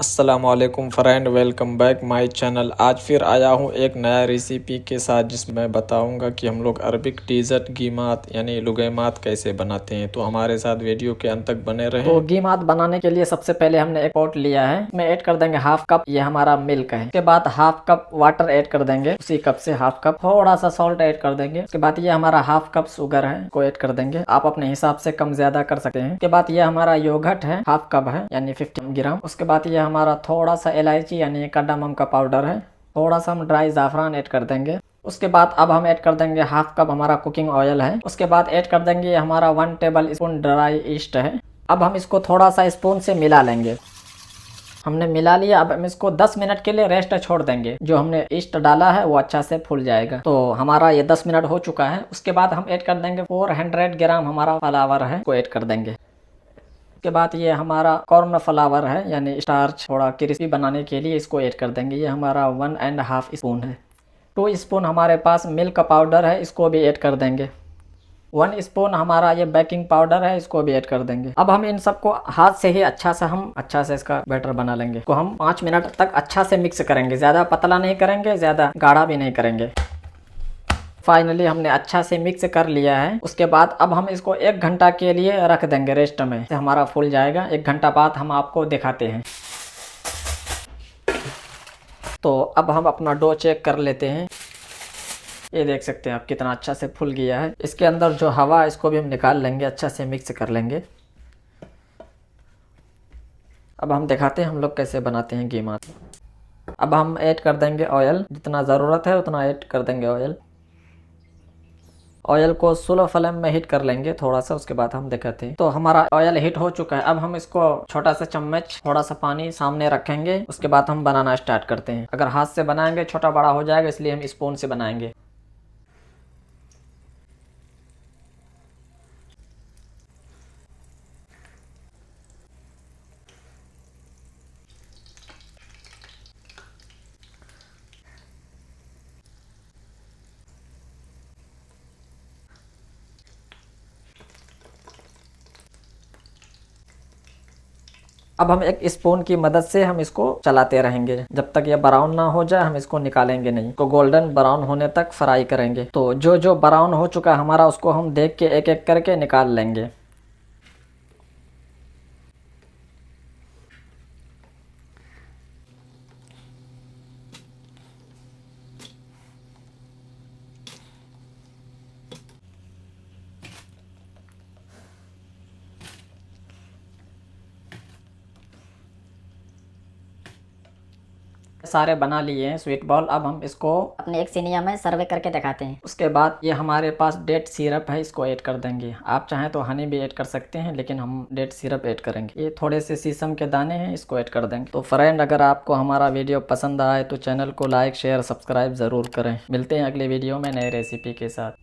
अस्सलामुअलैकुम friend, welcome back my channel. आज फिर आया हूँ एक नया रेसिपी के साथ जिसमें बताऊंगा कि हम लोग अरबिक डेजर्ट गीमात यानी लुगैमात कैसे बनाते हैं। तो हमारे साथ वीडियो के अंत तक बने रहें। तो गीमात बनाने के लिए सबसे पहले हमने एक पॉट लिया है, इसमें ऐड कर देंगे हाफ कप, ये हमारा मिल्क है। उसके बाद हाफ कप वाटर ऐड कर देंगे, उसी कप से हाफ कप। थोड़ा सा सॉल्ट ऐड कर देंगे। उसके बाद ये हमारा हाफ कप शुगर है, को ऐड कर देंगे। आप अपने हिसाब से कम ज्यादा कर सकते हैं। उसके बाद ये हमारा योगर्ट है, हाफ कप है यानी 50 ग्राम। उसके बाद ये हमारा थोड़ा सा इलायची यानी कार्डामम का पाउडर है। थोड़ा सा हम ड्राई ज़ाफ़रान ऐड कर देंगे। उसके बाद अब हम ऐड कर देंगे हाफ कप हमारा कुकिंग ऑयल है। उसके बाद ऐड कर देंगे हमारा 1 टेबल स्पून ड्राई ईस्ट है। अब हम इसको थोड़ा सा स्पून से मिला लेंगे। हमने मिला लिया। अब हम इसको 10 मिनट के लिए रेस्ट छोड़ देंगे। जो हमने ईस्ट डाला है वो अच्छा से फूल जाएगा। तो हमारा ये 10 मिनट हो चुका है। उसके बाद हम ऐड कर देंगे 400 ग्राम हमारा फ्लावर है, को ऐड कर देंगे। उसके बाद ये हमारा कॉर्न फ्लावर है यानी स्टार्च, थोड़ा क्रिस्पी बनाने के लिए इसको ऐड कर देंगे। ये हमारा 1.5 स्पून है। 2 स्पून हमारे पास मिल्क पाउडर है, इसको भी ऐड कर देंगे। 1 स्पून हमारा ये बेकिंग पाउडर है, इसको भी ऐड कर देंगे। अब हम इन सबको हाथ से ही अच्छा से इसका बैटर बना लेंगे। को हम 5 मिनट तक अच्छा से मिक्स करेंगे। ज्यादा पतला नहीं करेंगे, ज्यादा गाढ़ा भी नहीं करेंगे। फाइनली हमने अच्छा से मिक्स कर लिया है। उसके बाद अब हम इसको 1 घंटा के लिए रख देंगे रेस्ट में, से हमारा फूल जाएगा। 1 घंटा बाद हम आपको दिखाते हैं। तो अब हम अपना डो चेक कर लेते हैं। ये देख सकते हैं आप कितना अच्छा से फूल गया है। इसके अंदर जो हवा है इसको भी हम निकाल लेंगे, अच्छा से मिक्स कर लेंगे। अब हम दिखाते हैं हम लोग कैसे बनाते हैं गीमात। अब हम ऐड कर देंगे ऑयल, जितना ज़रूरत है उतना ऐड कर देंगे ऑयल। ऑयल को स्लो फ्लेम में हीट कर लेंगे थोड़ा सा। उसके बाद हम दिखाते हैं। तो हमारा ऑयल हीट हो चुका है। अब हम इसको छोटा सा चम्मच थोड़ा सा पानी सामने रखेंगे। उसके बाद हम बनाना स्टार्ट करते हैं। अगर हाथ से बनाएंगे छोटा बड़ा हो जाएगा, इसलिए हम स्पून से बनाएंगे। अब हम एक स्पून की मदद से हम इसको चलाते रहेंगे जब तक ये ब्राउन ना हो जाए। हम इसको निकालेंगे नहीं, तो गोल्डन ब्राउन होने तक फ्राई करेंगे। तो जो जो ब्राउन हो चुका है हमारा, उसको हम देख के एक एक करके निकाल लेंगे। सारे बना लिए हैं स्वीट बॉल। अब हम इसको अपने एक सिनिया में सर्वे करके दिखाते हैं। उसके बाद ये हमारे पास डेट सिरप है, इसको ऐड कर देंगे। आप चाहें तो हनी भी ऐड कर सकते हैं, लेकिन हम डेट सिरप ऐड करेंगे। ये थोड़े से शीशम के दाने हैं, इसको ऐड कर देंगे। तो फ्रेंड, अगर आपको हमारा वीडियो पसंद आए तो चैनल को लाइक शेयर सब्सक्राइब ज़रूर करें। मिलते हैं अगले वीडियो में नए रेसिपी के साथ।